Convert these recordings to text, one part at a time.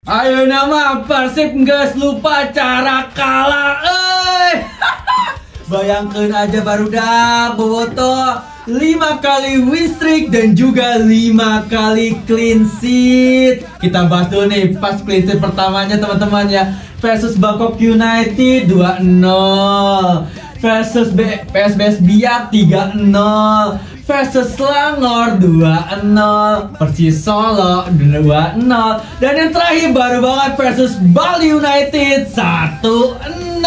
Ayo nama Persib nggak lupa cara kalah, Bayangkan aja baru dah Boboto 5 kali win streak dan juga 5 kali clean sheet. Kita bahas dulu nih pas clean sheet pertamanya teman-teman ya. Versus Bangkok United 2-0, versus PSBS Biak 3-0, versus Selangor 2-0, Persis Solo 2-0, dan yang terakhir baru banget versus Bali United 1-0.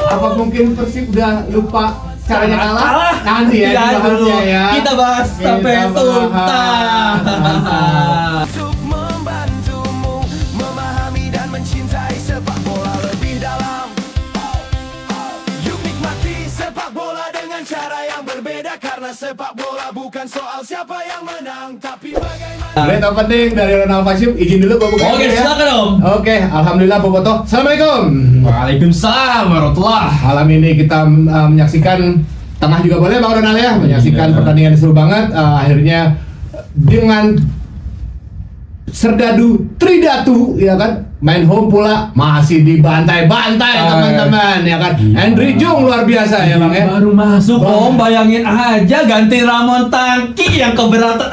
Apa mungkin Persib udah lupa caranya kalah? Nanti ya, dulu. Ya. Kita bahas sampai tuntas. Sepak bola bukan soal siapa yang menang, tapi bagaimana. Berita penting dari Ronald Fashim, izin dulu Bobo. Oke, silakan Om. Oke, alhamdulillah Boboto. Assalamualaikum. Waalaikumsalam warahmatullah. Malam ini kita menyaksikan, tengah juga boleh Bang Ronald ya, menyaksikan pertandingan seru banget. Akhirnya dengan Serdadu Tridatu ya kan, main home pula masih dibantai-bantai teman-teman ya kan. Henry Jung luar biasa ya Bang ya. Baru masuk Om, bayangin aja ganti Ramon Tangki yang keberatan.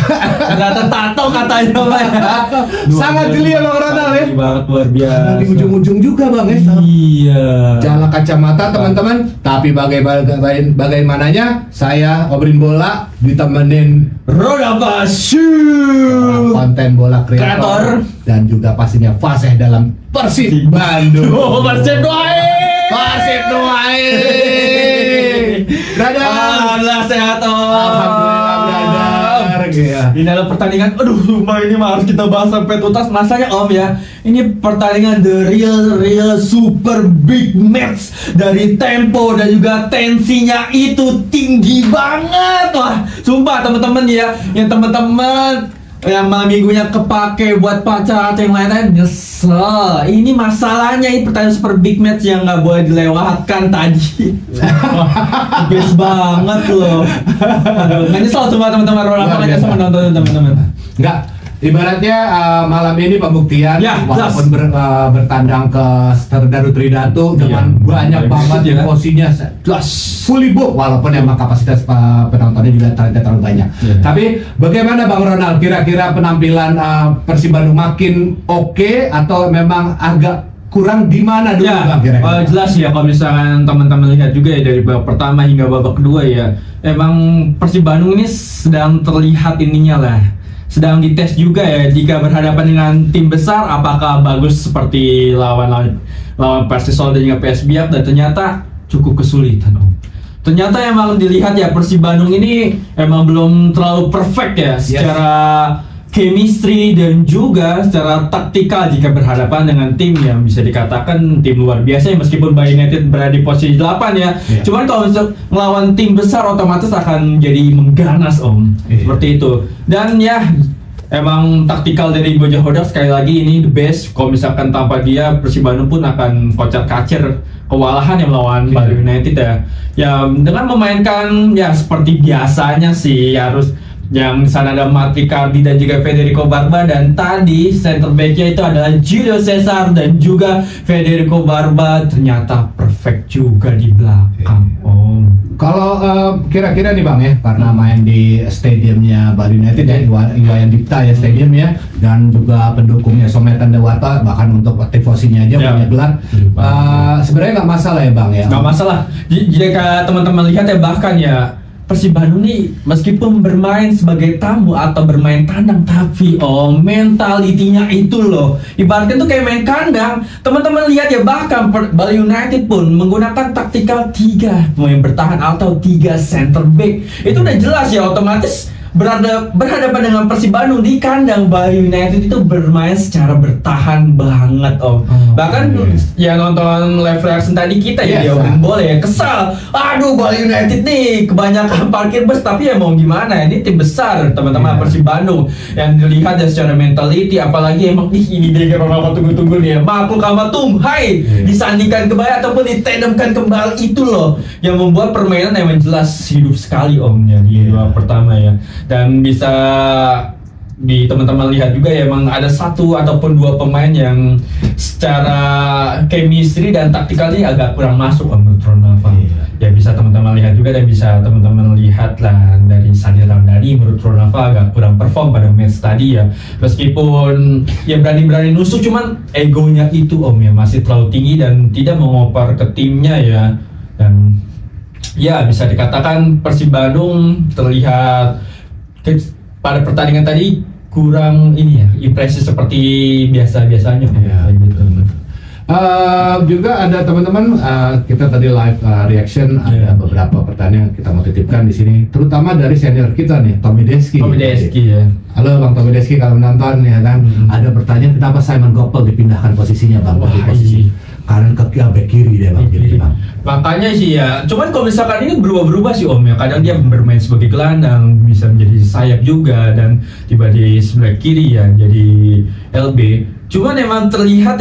Keberatan tato katanya Bang. Sangat geli ya Bang Ronald ya. Banget luar biasa. Di ujung-ujung juga Bang ya. Iya. Jala kacamata teman-teman. Tapi bagaimananya saya ngobrolin bola ditemenin Roda Basu, konten bola kreator dan juga pastinya fasih dalam Persib Bandung. Oh, Persib doain. Persib doain. Brother. Alhamdulillah sehat Om. Alhamdulillah brother. Ya. Ini adalah pertandingan, aduh, ini mah harus kita bahas sampai tuntas. Masanya Om ya, ini pertandingan the real super big match. Dari tempo dan juga tensinya itu tinggi banget. Wah, sumpah teman-teman ya, yang teman-teman yang malam minggunya kepake buat pacar atau yang lain-lain nyesel. Ini masalahnya, ini pertandingan super big match yang nggak boleh dilewatkan tadi. Best banget loh. Aduh, nggak nyesel cuma teman-teman, apa nggak nyesel menonton teman-teman? Enggak. Ibaratnya malam ini pembuktian ya, walaupun bertandang ke Serdadu Tridatu dengan banyak banget ya. posisinya fully book, walaupun emang kapasitas penontonnya juga tidak terlalu banyak. Tapi bagaimana Bang Ronald, kira-kira penampilan Persib Bandung makin oke atau memang agak kurang di mana dulu Bang kira-kira? Jelas ya, kalau misalkan teman-teman lihat juga ya dari babak pertama hingga babak kedua ya, emang Persib Bandung ini sedang terlihat ininya lah, sedang dites juga ya jika berhadapan dengan tim besar, apakah bagus seperti lawan Persis Solo dan juga PS Biak, dan ternyata cukup kesulitan Om. Ternyata emang dilihat ya Persib Bandung ini emang belum terlalu perfect ya secara chemistry dan juga secara taktikal jika berhadapan dengan tim yang bisa dikatakan tim luar biasa ya, meskipun Bali United berada di posisi 8 ya. Cuman kalau untuk melawan tim besar otomatis akan jadi mengganas Om. Seperti itu. Dan ya emang taktikal dari Bojo Hodak sekali lagi ini the best. Kalau misalkan tanpa dia Persib Bandung pun akan kocar-kacir kewalahan yang melawan Bali United ya. Ya dengan memainkan ya seperti biasanya sih, harus yang sana ada Matricardi dan juga Federico Barba, dan tadi center back-nya itu adalah Julio Cesar dan juga Federico Barba, ternyata perfect juga di belakang Om. Kalau kira-kira nih Bang ya, karena main di stadiumnya Bali United ya, Iwayan Dipta ya stadiumnya, dan juga pendukungnya Sometan Dewata, bahkan untuk tifosinya aja punya gelar. Sebenarnya nggak masalah ya Bang ya? Nggak masalah. Jika teman-teman lihat ya, bahkan ya Persib Bandung nih meskipun bermain sebagai tamu atau bermain tandang, tapi mentalitinya itu loh, ibaratnya tuh kayak main kandang. Teman-teman lihat ya, bahkan Bali United pun menggunakan taktikal 3 pemain bertahan atau 3 center back. Itu udah jelas ya, otomatis berhadapan dengan Persib Bandung di kandang Bali United itu bermain secara bertahan banget Om. Bahkan ya nonton live reaction tadi kita ya diobrolin bola ya, kesal. Aduh, Bali United nih kebanyakan parkir bus, tapi ya mau gimana, ini tim besar teman-teman Persib Bandung yang dilihat ya secara mentality, apalagi emang ini dia orang tunggu-tunggu nih ya, makhluk sama Tumhai disandingkan kembali ataupun ditandemkan kembali, itu loh yang membuat permainan emang jelas hidup sekali Om ya di babak pertama ya. Dan bisa di teman-teman lihat juga ya, emang ada satu ataupun dua pemain yang secara chemistry dan taktikalnya agak kurang masuk menurut Ronaldo. Ya bisa teman-teman lihat juga dan bisa teman-teman lihat lah dari Sadil Ramdhani, menurut Ronaldo agak kurang perform pada match tadi ya. Meskipun ya berani-berani nusuk, cuman egonya itu ya masih terlalu tinggi dan tidak mengoper ke timnya ya. Dan ya bisa dikatakan Persib Bandung terlihat pada pertandingan tadi kurang impresi seperti biasa-biasanya gitu. Juga ada teman-teman, kita tadi live reaction, ada beberapa pertanyaan kita mau titipkan di sini, terutama dari senior kita nih, Tommy Deski ya. Halo Bang Tommy Deski, kalau menonton ya kan, ada pertanyaan kenapa Simon Gopel dipindahkan posisinya Bang, dari posisi kanan ke bek kiri deh Bang. Makanya sih ya, cuman kalau misalkan ini berubah-berubah sih Om ya, kadang dia bermain sebagai gelandang, bisa menjadi sayap juga, dan tiba di sebelah kiri ya jadi LB. Cuman emang terlihat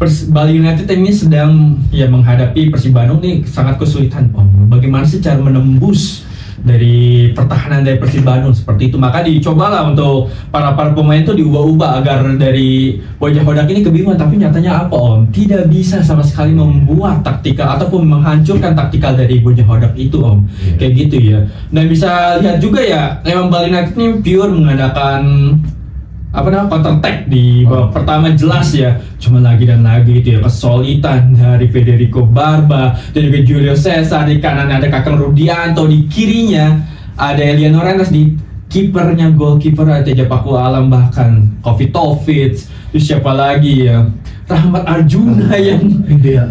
Bali United ini sedang ya menghadapi Persib Bandung nih sangat kesulitan Om. Bagaimana sih cara menembus dari pertahanan dari Persib Bandung seperti itu? Maka dicobalah untuk para pemain itu diubah-ubah agar dari wajah Hodak ini kebingungan, tapi nyatanya apa Om? Tidak bisa sama sekali membuat taktikal ataupun menghancurkan taktikal dari wajah Hodak itu Om. Kayak gitu ya. Dan bisa lihat juga ya, memang Bali United ini pure mengadakan counter attack di babak pertama, jelas ya, cuma lagi dan lagi itu ya kesulitan dari Federico Barba dan juga Julio Cesar. Di kanan ada Kakang Rudianto, di kirinya ada Eliano Rentas, di kipernya goalkeeper ada Teja Paku Alam, bahkan Kovic, terus siapa lagi ya, Rahmat Arjuna yang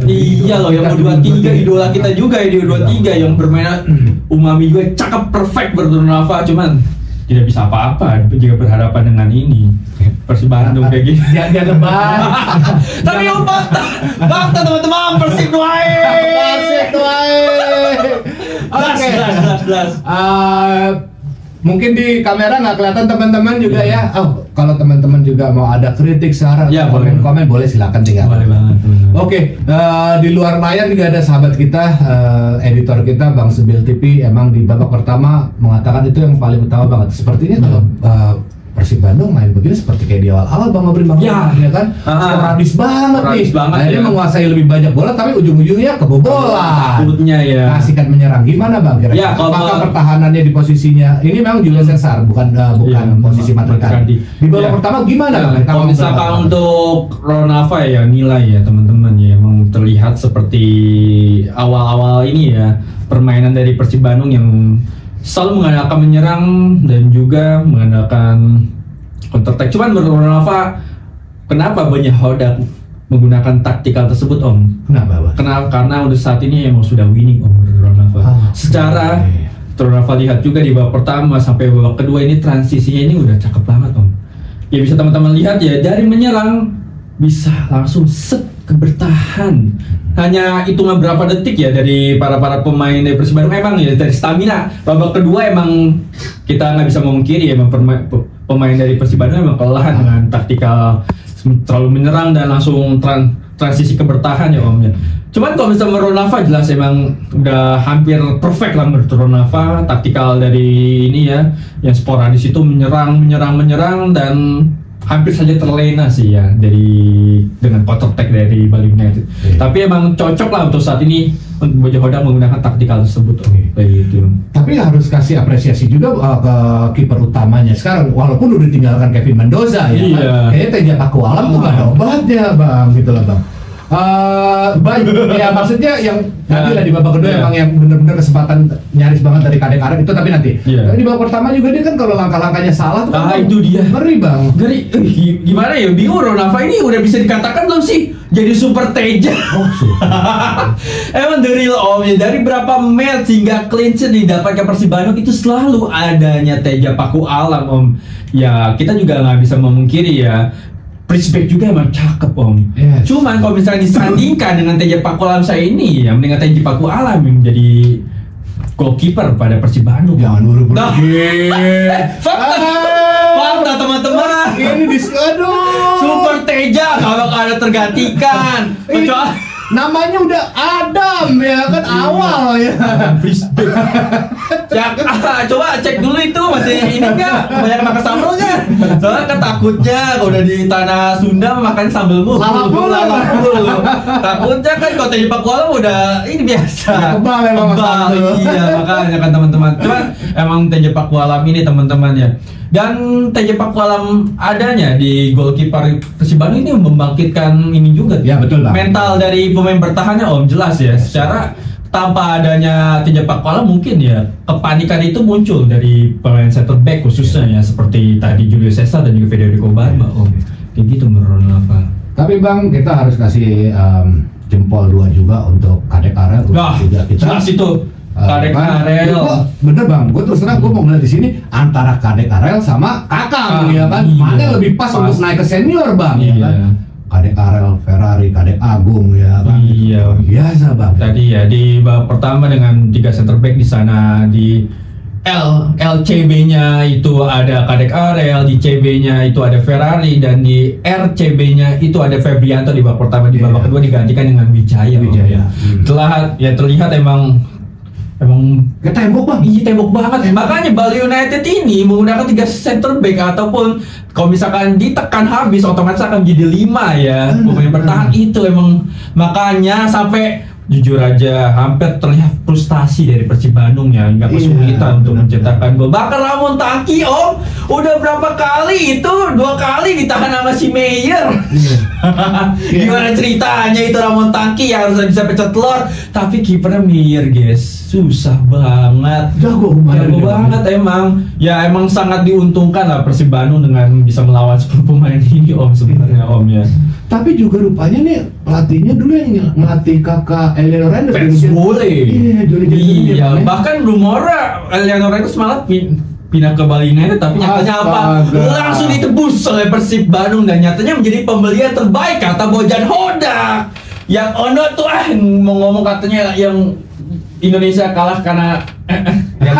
iya loh yang U23 idola kita juga ya, di U23 yang bermain umami juga cakep perfect bernafas, cuman tidak bisa apa-apa jika berhadapan dengan ini Persib Bandung kayak gini. Jangan tebak. Tapi fakta teman-teman, Persib wae. Jelas. Mungkin di kamera nggak kelihatan teman-teman juga ya. Oh, kalau teman-teman juga mau ada kritik, saran, ya, komen boleh, silakan tinggal. Boleh banget. Oke, di luar layar juga ada sahabat kita, editor kita Bang Sebil TV, emang di babak pertama mengatakan itu yang paling utama banget. Sepertinya kalau Persib Bandung main begini seperti kayak di awal-awal Bang Obrin ya kan, sporadis banget nih. Akhirnya menguasai lebih banyak bola, tapi ujung-ujungnya kebobolan. Takutnya ya. Kasihkan menyerang gimana Bang? Kira-kira apakah pertahanannya di posisinya ini memang Julio Cesar bukan posisi Matrikandi. Di babak pertama gimana Bang? Kalau misalkan untuk Ronaldo ya nilai ya teman-teman ya, emang terlihat seperti awal-awal ini ya permainan dari Persib Bandung yang selalu mengandalkan menyerang dan juga mengandalkan counter attack. Cuman menurut Ronaldo, kenapa banyak Hodak menggunakan taktikal tersebut Om? Kenapa? Karena untuk saat ini emang sudah winning Om Ronaldo. Secara Ronaldo lihat juga di babak pertama sampai babak kedua ini transisinya ini udah cakep banget Om. Ya bisa teman-teman lihat ya, dari menyerang bisa langsung set ke bertahan. Hanya hitungan berapa detik ya dari para pemain dari Persib Bandung, memang ya dari stamina. Babak kedua emang kita nggak bisa memungkiri ya, pemain dari Persib Bandung emang kelelahan dengan taktikal terlalu menyerang dan langsung transisi ke bertahan ya Om ya. Cuman kalau misalnya Ronaldo jelas emang udah hampir perfect lah menurut Ronaldo, taktikal dari ini ya yang sporadis itu menyerang dan hampir saja terlena sih ya dengan counter attack dari Bali United. Tapi emang cocok lah untuk saat ini untuk Bojo Hodak menggunakan taktikal tersebut kayak gitu. Tapi harus kasih apresiasi juga ke kiper utamanya sekarang, walaupun udah ditinggalkan Kevin Mendoza ya. Iya. Kayaknya Teja Paku Alam tuh gak ada obatnya Bang, gitu lah Bang. Ya maksudnya yang nanti lah di babak kedua emang yang benar-benar kesempatan nyaris banget dari kadek-kadek itu, tapi nanti tapi di babak pertama juga dia kan kalau langkah-langkahnya salah tuh itu dia ngeri Bang. Gimana ya, bingung Ronaldo ini udah bisa dikatakan belum sih jadi super Teja. Emang dari Om ya, dari berapa match hingga clean sheet didapatkan Persib Bandung itu selalu adanya Teja Paku Alam Om. Ya kita juga nggak bisa memungkiri ya, Prisbeck juga emang cakep Om. Cuman kalau misalnya disandingkan dengan Teja Paku Alam saya ini, ya mendingan Teja Paku Alam yang menjadi goalkeeper pada Persib Bandung. Jangan buru-buru. Fakta teman-teman. Ini aduh. Super Teja kalau ada tergantikan. Namanya udah Adam ya kan awal ya. Ya coba cek dulu itu masih ini enggak banyak makan sambal enggak Soalnya kan takutnya kalau udah di tanah Sunda makan sambal mulu. Lalap mulu. Takutnya kan kalau TJ Pakualam udah ini biasa. Ya, kebal memang sambal. Iya, makanya kan teman-teman. Cuman emang TJ Pakualam ini teman-teman ya. Dan TJ Pakualam adanya di goalkeeper Persib Bandung ini membangkitkan ini juga. Ya, betul, Bang. Mental dari pemain bertahannya Om jelas ya. Secara tanpa adanya TJ Pakualam mungkin ya kepanikan itu muncul dari pemain center back khususnya ya seperti tadi Julio Cesar dan juga Federico Barba Om. Kayak gitu menurut apa? Tapi Bang, kita harus kasih jempol 2 juga untuk Kadek Arel. Nah, jelas itu. Kadek Arel. Bener Bang, gue terus terang gue mau ngeliat di sini antara Kadek Arel sama Kakang, ya kan? Iya. Mana yang lebih pas untuk naik ke senior Bang, ya Iya. kan? Kadek Arel, Ferrari, Kadek Agung, ya kan? Iya. Biasa Bang. Tadi ya di babak pertama dengan 3 center back di sana di LCB-nya itu ada Kadek Arel, di CB-nya itu ada Ferrari dan di RCB-nya itu ada Febrianto di babak pertama, di babak kedua digantikan dengan Wijaya. Wijaya. Terlihat emang Kayak tembok Bang. iya tembok banget. Makanya Bali United ini menggunakan 3 center back ataupun kalau misalkan ditekan habis otomatis akan jadi 5 ya. Pemain bertahan itu emang makanya sampai jujur aja hampir terlihat frustasi dari Persib Bandung ya hingga kesulitan untuk menciptakan gol. Bahkan Ramon Taki Om udah berapa kali itu 2 kali ditahan sama si Meyer. Gimana ceritanya itu Ramon Taki yang harusnya bisa pecah telur tapi kipernya Meyer guys susah banget. Jago banget emang. Ya emang sangat diuntungkan lah Persib Bandung dengan bisa melawan 10 pemain ini Om sebenarnya Om ya. Tapi juga rupanya nih pelatihnya dulu yang melatih kakak Eliano Reyes. Iya, bahkan rumornya Eliano Reyes malah pindah ke Bali United tapi nyatanya apa? Langsung ditebus oleh Persib Bandung dan nyatanya menjadi pembelian terbaik kata Bojan Hodak. Yang Ono tuh mau ngomong katanya yang Indonesia kalah karena yang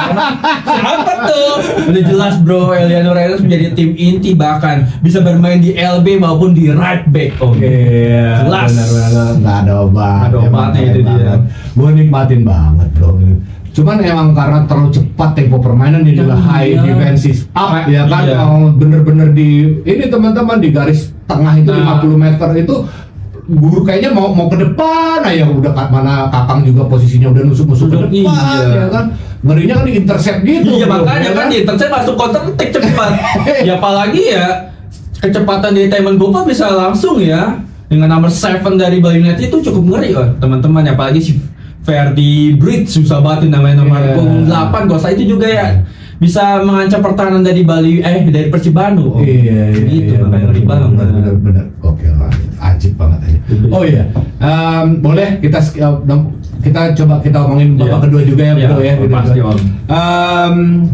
apa tuh? Udah jelas bro, Eliano Reyes menjadi tim inti bahkan bisa bermain di LB maupun di right back. Jelas. Benar-benar nggak ada obat. Nggak ada obatnya itu dia. Gue nikmatin banget bro. Cuman emang karena terlalu cepat tempo permainan dia juga high defensive up ya kan. Iya. Bener-bener di ini teman-teman di garis tengah itu 50 meter itu guru kayaknya mau ke depan aja udah mana Kakang juga posisinya udah nusuk-nusuk ke depan ya kan. Ngerinya kan di intercept gitu. Iya bro, makanya ya kan di intercept masuk counter attack cepat. Ya apalagi ya kecepatan dari Taiman Gopa bisa langsung ya dengan nomor 7 dari Bali United itu cukup ngeri loh teman-teman apalagi si Ferdi Bridge susah banget namanya nomor 8 Gosa itu juga ya bisa mengancam pertahanan dari Bali dari Persib Bandung. Iya, gitu ngeri banget. Benar. Oke lah, ajib banget aja. Oh iya, boleh kita coba kita omongin babak kedua juga ya bro ya. Pasti Om.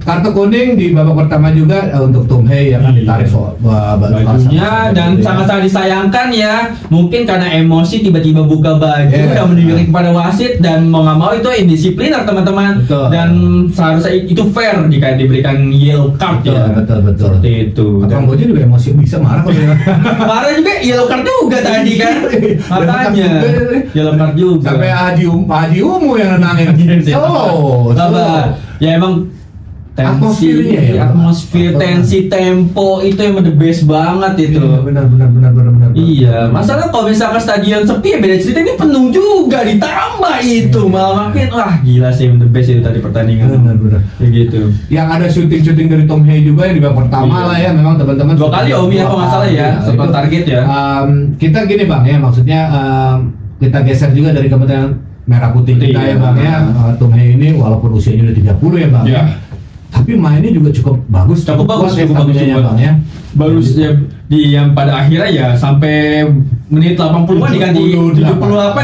Kartu kuning di babak pertama juga untuk Tum Hei yang ditarik bajunya dan sangat-sangat disayangkan ya. Mungkin karena emosi tiba-tiba buka baju dan menunjukkan kepada wasit dan mau nggak mau itu indisipliner teman-teman. Dan seharusnya itu fair jika diberikan yellow card ya. Betul. Seperti itu. Abang Bojo juga emosi bisa marah kalau dia. Marah juga yellow card juga tadi kan. Makanya yellow card juga. Sampai Haji Umu yang nenangin. Sabar. Ya emang atmosfer, tensi, tempo itu emang the best banget itu. Benar. Iya, masalah kalau misalkan stadion sepi ya beda cerita, ini penuh juga ditambah itu malah makin gila sih the best itu tadi pertandingan. Benar. Kayak gitu. Yang ada syuting dari Tom Hei juga yang di babak pertama lah ya memang teman-teman. 2 kali Om ya kalau nggak salah ya, setelah target ya. Kita gini Bang ya maksudnya kita geser juga dari Kementerian Merah Putih kita ya Bang ya. Tom Hei ini walaupun usianya udah 30 ya Bang. Iya. Tapi mainnya juga cukup bagus Cukup bagus ya Bang ya. Bagus ya di yang pada akhirnya ya sampai menit 80-an diganti 78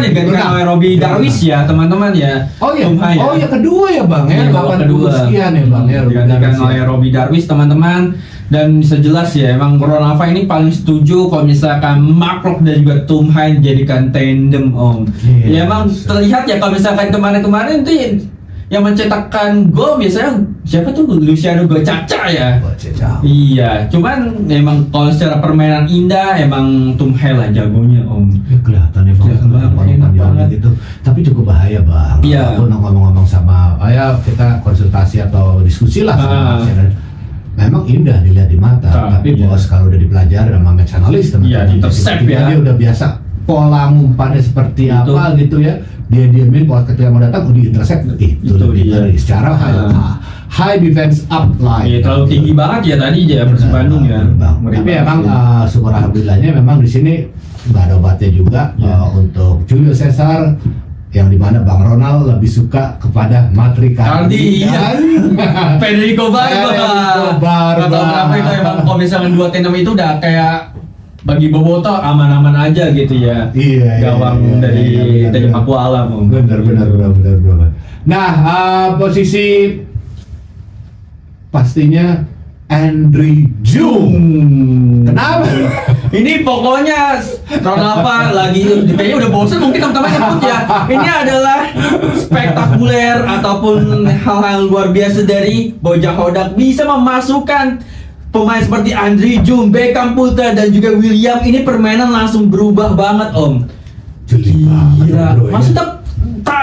digantikan oleh Robi Darwis ya teman-teman ya. Oh iya. Tum Hei, Oh iya kedua ya Bang ya. 80 sekian ya Bang ya. Digantikan oleh Robi Darwis teman-teman. Dan bisa jelas ya emang Ronaldo ini paling setuju kalau misalkan Mark dan juga Tum Hei dijadikan tandem Om. Ya emang terlihat ya kalau misalkan kemarin-kemarin itu yang mencetakkan gol biasanya siapa tuh Luciano Gocaca ya. Iya, cuman emang kalau secara permainan indah emang Tum Hei lah jagonya Om. Ya, kelihatan ya Bang. Enak banget gitu. Tapi cukup bahaya Bang. Iya. Aku ngomong-ngomong sama kita konsultasi atau diskusi lah sama memang indah dilihat di mata, tapi iya. bos kalau udah dipelajari sama match analis Iya, di-intercept ya. dia udah biasa pola umpannya seperti Itu. apa gitu ya, dia diamin pola ketika mau datang udah intercept itu lebih dia. dari secara high defense up line. Iya, terlalu tinggi banget ya tadi ya Persib Bandung ya. Tapi emang syukur alhamdulillahnya memang di sini nggak ada obatnya juga untuk Julio Cesar, yang dimana Bang Ronald lebih suka kepada Matrikardi iya. dan Federico Barba. Kata berapa itu emang kalau misalnya 2 tandem itu udah kayak bagi Boboto aman-aman aja gitu ya. Iya, gawang dari Paku Alam. Benar. Nah, posisi pastinya Andre Jung. Kenapa? Ini pokoknya Ronaldo lagi kayaknya udah bosan mungkin teman-teman nyebut ya. Ini adalah spektakuler ataupun hal-hal luar biasa dari Bojang Hodak bisa memasukkan pemain seperti Andre Jung, Beckham Putra dan juga William. Ini permainan langsung berubah banget Om. Gila. Maksudnya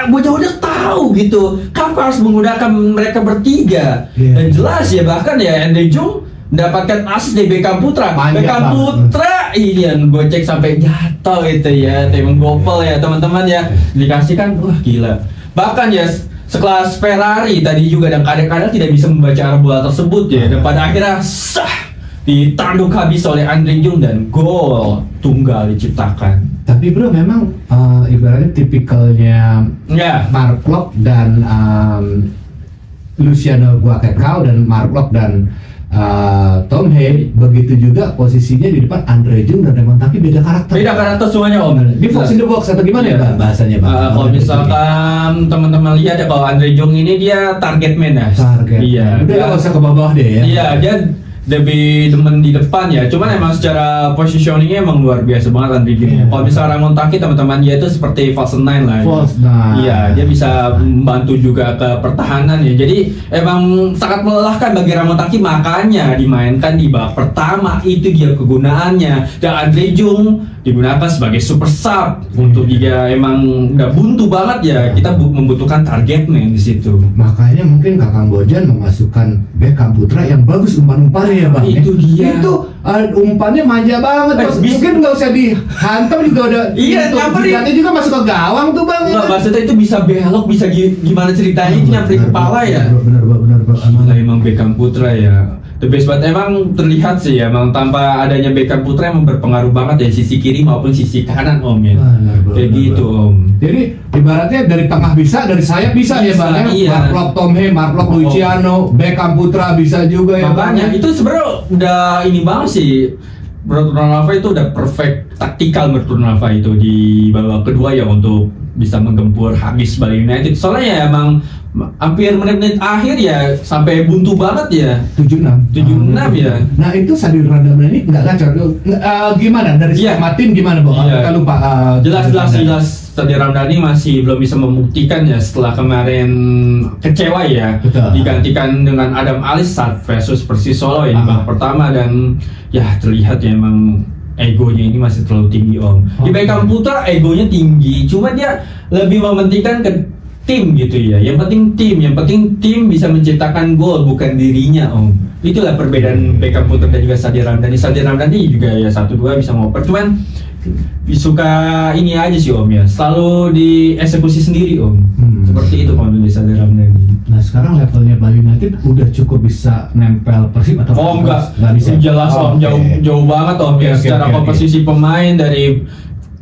Bojang Hodak tahu gitu kapan harus menggunakan mereka bertiga. Dan jelas ya bahkan ya Andre Jung mendapatkan asis dari Beckham Putra. Beckham Putra ini yang gocek sampai jatuh itu ya, emang gopel ya teman-teman ya, dikasihkan wah gila. Bahkan ya sekelas Ferrari tadi juga dan kadang-kadang tidak bisa membaca arah bola tersebut ya, dan pada akhirnya sah ditanduk habis oleh Andre Jung dan gol tunggal diciptakan. Tapi bro memang ibaratnya tipikalnya Mark Klok dan Luciano Guacacao dan Mark Klok dan Tom Hay, begitu juga posisinya di depan Andre Jung dan Raymond Taki beda karakter. Beda karakter semuanya Om. Di Fox in the Box atau gimana ya bahasanya Bang? Kalau misalkan teman-teman lihat ya kalau Andre Jung ini dia target man ya. Target. Iya. Udah nggak usah ke bawah deh ya. Iya dia lebih demen di depan ya. Cuman emang secara positioningnya emang luar biasa banget Andre Jung. Kalau misalnya Raymond Taki teman-teman dia itu seperti false nine lah. False nine. Iya dia bisa membantu juga ke pertahanan ya. Jadi emang sangat melelahkan bagi Raymond Taki, makanya dimainkan di babak pertama itu dia kegunaannya. Dan Andre Jung digunakan sebagai super sub untuk dia emang udah buntu banget ya, kita membutuhkan target man di situ. Makanya mungkin Kakang Bojan memasukkan Beckham Putra yang bagus umpan-umpannya ya Bang. Itu dia. Itu umpannya manja banget. Mungkin nggak usah dihantam juga udah. Iya, nyamperin juga masuk ke gawang tuh Bang. Nggak, maksudnya itu bisa belok, bisa gimana ceritanya itu nyamperin kepala ya. Bener. Emang Beckham Putra ya the best banget, emang terlihat sih ya, emang tanpa adanya Beckham Putra emang berpengaruh banget dari sisi kiri maupun sisi kanan Om ya. Kayak gitu Om. Jadi ibaratnya dari tengah bisa, dari sayap bisa ya Bang ya. Iya. Mark Klok, Tom Hay, Mark Klok, Luciano, Beckham Putra bisa juga ya Bang. Makanya itu sebenarnya udah ini banget sih. Menurut Ronaldo itu udah perfect taktikal menurut Ronaldo itu di babak kedua ya untuk bisa menggempur habis Bali United. Soalnya ya emang hampir menit-menit akhir ya sampai buntu banget ya. 76 ya. Nah itu Sadio Ramdhani ini nggak gacor. Gimana dari skema tim gimana Bang? Kita lupa. Jelas Sadio Ramdhani masih belum bisa membuktikan ya setelah kemarin kecewa ya. Betul. Digantikan dengan Adam Alisat versus Persis Solo ya di babak pertama, dan ya terlihat ya emang egonya ini masih terlalu tinggi Om. Di Beckham Putra egonya tinggi, cuma dia lebih mementingkan ke tim gitu ya. Yang penting tim bisa menciptakan gol, bukan dirinya Om. Itulah perbedaan Beckham Putra dan juga Sadio Ramdhani. Sadio Ramdhani juga ya 1-2 bisa ngoper, cuman suka ini aja sih Om ya, selalu dieksekusi sendiri Om. Seperti itu kalau di Sadio Ramdhani. Nah sekarang levelnya Bali United udah cukup bisa nempel Persib atau enggak bisa? Jelas Om, jauh banget Om ya. Secara komposisi pemain dari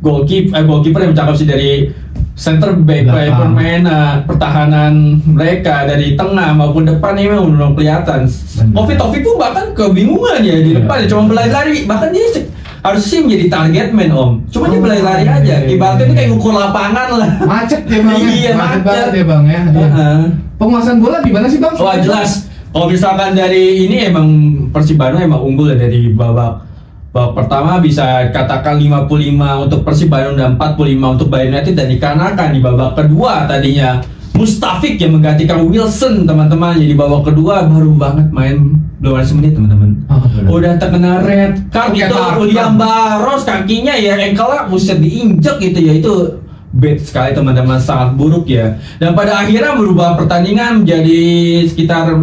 goalkeeper yang bercakap sih dari center back, pemain pertahanan mereka dari tengah maupun depan ini memang belum kelihatan. Taufik pun bahkan kebingungan ya di depan, cuma berlari-lari, bahkan dia harus sih menjadi target man Om. Cuma dia berlari-lari aja. Ibaratnya itu kayak ngukur lapangan lah. Macet ya Bang. Iya, macet banget ya Bang ya. Penguasaan bola di mana sih Bang? Wah jelas. Kalau misalkan dari ini emang Persib Bandung emang unggul ya dari babak pertama, bisa katakan 55 untuk Persib Bandung dan 45 untuk Bali United, dan dikarenakan di babak kedua tadinya Mustafik yang menggantikan Wilson teman-teman, jadi babak kedua baru banget main belum ada semenit teman-teman. Udah terkena red card gitu. William Barros kakinya ya, engkelnya mesti diinjek gitu ya, itu bad sekali teman-teman, sangat buruk ya. Dan pada akhirnya berubah pertandingan menjadi sekitar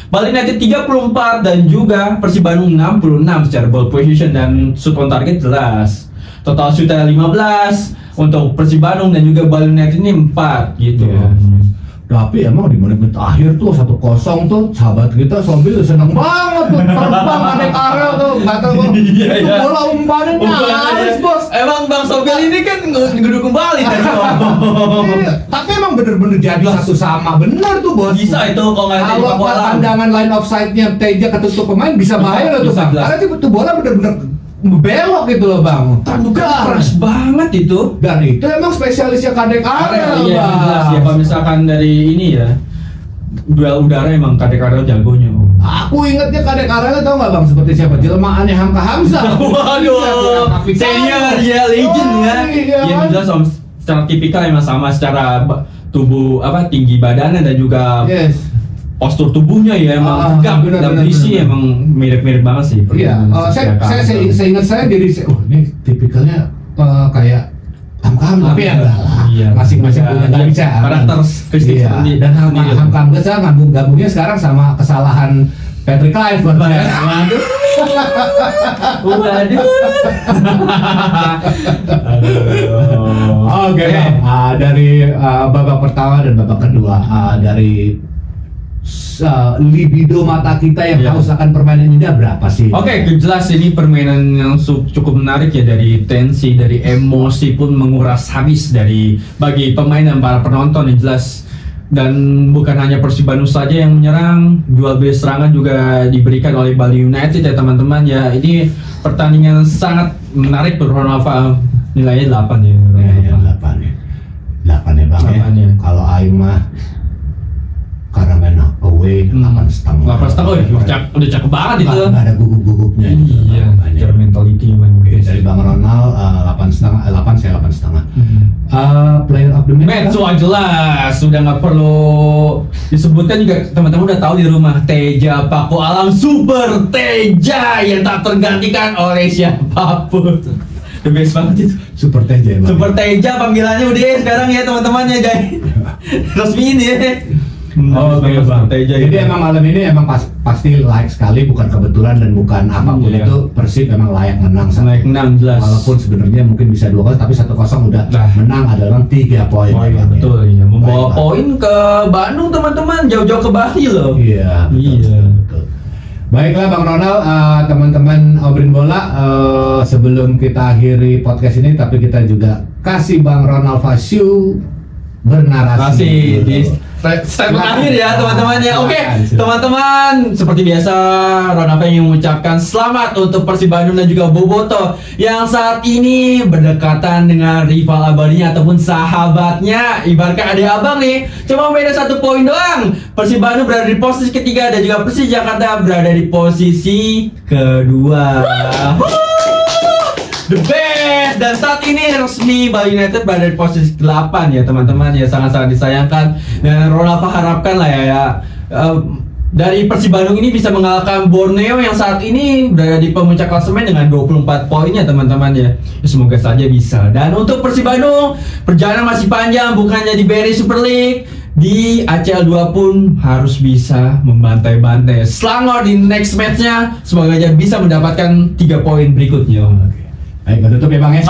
Bali United 34 dan juga Persib Bandung 66 secara ball position dan shoot on target jelas. Total shootnya 15 untuk Persib Bandung dan juga Bali United ini 4 gitu. Tapi emang di menit-menit akhir tuh 1-0 tuh sahabat kita Sobil seneng banget tuh terbang adek Arel tuh nggak tahu itu bola umpannya nyaris bos. Emang Bang Sobil ini kan ngedukung Bali tadi. Tapi emang bener-bener jadi satu sama bener tuh bos. Bisa itu kalau nggak jadi kalau pandangan line of sight-nya Teja ketutup pemain bisa bahaya loh tuh bang. Karena itu bola bener-bener belok gitu loh bang. Tandukan keras banget itu. Dan itu emang spesialisnya Kadek Arel Iya, bang. jelas ya kalau misalkan dari ini ya duel udara emang Kadek Arel jagonya. Aku ingetnya Kadek Arel tau nggak bang seperti siapa? Jelmaannya Hamka Hamzah. Waduh, senior ya, legend ya. Iya jelas om, secara tipikal emang sama secara tubuh tinggi badannya dan juga postur tubuhnya ya emang tegap dan berisi emang mirip-mirip banget sih. Iya, saya ingat saya diri saya, ini tipikalnya kayak Hamkam tapi ya enggak lah. Iya, masing-masing punya nggak bisa karakter Kristi sendiri. Dan Hamkam saya gabungnya sekarang sama kesalahan Patrick Clive buat saya. Waduh. Oke, dari babak pertama dan babak kedua dari libido mata kita yang haus akan permainan ini berapa sih? Oke, jelas ini permainan yang cukup menarik ya, dari tensi, dari emosi pun menguras habis dari bagi pemain dan para penonton yang jelas. Dan bukan hanya Persib Bandung saja yang menyerang, duel base serangan juga diberikan oleh Bali United ya teman-teman ya. Ini pertandingan sangat menarik berwarna nilainya 8 ya. Ya 8 ya. 8 ya bang ya. Kalau Aing mah karena main away 8,5. 8,5 udah cakep banget itu. Nggak ada gugup-gugupnya. Iya. Cara mentality dari Bang Ronald 8,5, 8 saya 8,5. Player of the match. Jelas, sudah nggak perlu disebutkan juga teman-teman udah tahu di rumah. Teja Paku Alam, Super Teja yang tak tergantikan oleh siapapun. The best banget itu. Super Teja ya, Super Teja panggilannya udah sekarang ya teman-teman ya guys. Resmiin ya. Oke bang. Jadi emang malam ini emang pasti layak sekali, bukan kebetulan dan bukan apapun itu. Persib memang layak menang. Layak menang jelas. Walaupun sebenarnya mungkin bisa 2-0 tapi 1-0 udah menang adalah 3 poin. Betul ya. Membawa poin ke Bandung teman-teman, jauh-jauh ke Bali loh. Iya. Betul. Baiklah Bang Ronald, teman-teman Obrin Bola, sebelum kita akhiri podcast ini, tapi kita juga kasih Bang Ronald Fasyu bernarasi di statement akhir ya teman-teman ya. Oke, teman-teman, seperti biasa Ronald ingin mengucapkan selamat untuk Persib Bandung dan juga Boboto yang saat ini berdekatan dengan rival abadinya ataupun sahabatnya, ibaratkan adik abang nih, cuma beda 1 poin doang. Persib Bandung berada di posisi ketiga dan juga Persija Jakarta berada di posisi kedua. The best. Dan saat ini resmi Bali United berada di posisi 8 ya teman-teman ya, sangat-sangat disayangkan. Dan Ronald harapkan lah ya dari Persib Bandung ini bisa mengalahkan Borneo yang saat ini berada di pemuncak klasemen dengan 24 poinnya teman-teman ya. Semoga saja bisa. Dan untuk Persib Bandung perjalanan masih panjang, bukannya di BRI Super League, di ACL 2 pun harus bisa membantai-bantai Selangor di next matchnya. Semoga aja bisa mendapatkan 3 poin berikutnya. Baik, tutup ya Bang ya.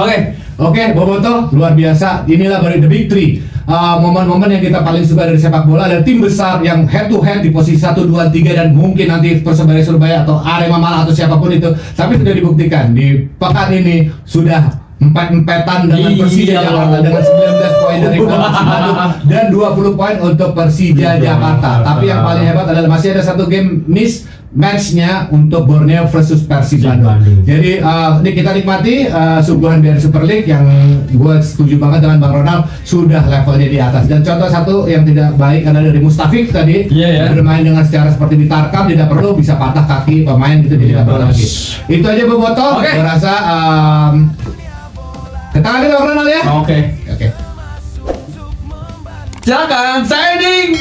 Oke, Boboto, luar biasa. Inilah baru the big three. Momen-momen yang kita paling suka dari sepak bola, ada tim besar yang head to head di posisi 1, 2, 3 dan mungkin nanti Persebaya Surabaya atau Arema Malang atau siapapun itu. Tapi sudah dibuktikan di pekan ini sudah empet-empetan dengan Persija Jakarta dengan 19 poin dari Bandung dan 20 poin untuk Persija Jakarta. Tapi yang paling hebat adalah masih ada 1 game miss matchnya untuk Borneo versus Persib Bandung. Jadi ini kita nikmati suguhan BRI Super League yang gue setuju banget dengan Bang Ronald, sudah levelnya di atas. Dan contoh satu yang tidak baik adalah dari Mustafik tadi, bermain dengan secara seperti ditarkam, tidak perlu bisa patah kaki pemain gitu, tidak perlu lagi. Itu aja Boboto. Gue rasa kita lagi Bang Ronald ya. Oke. Silakan signing.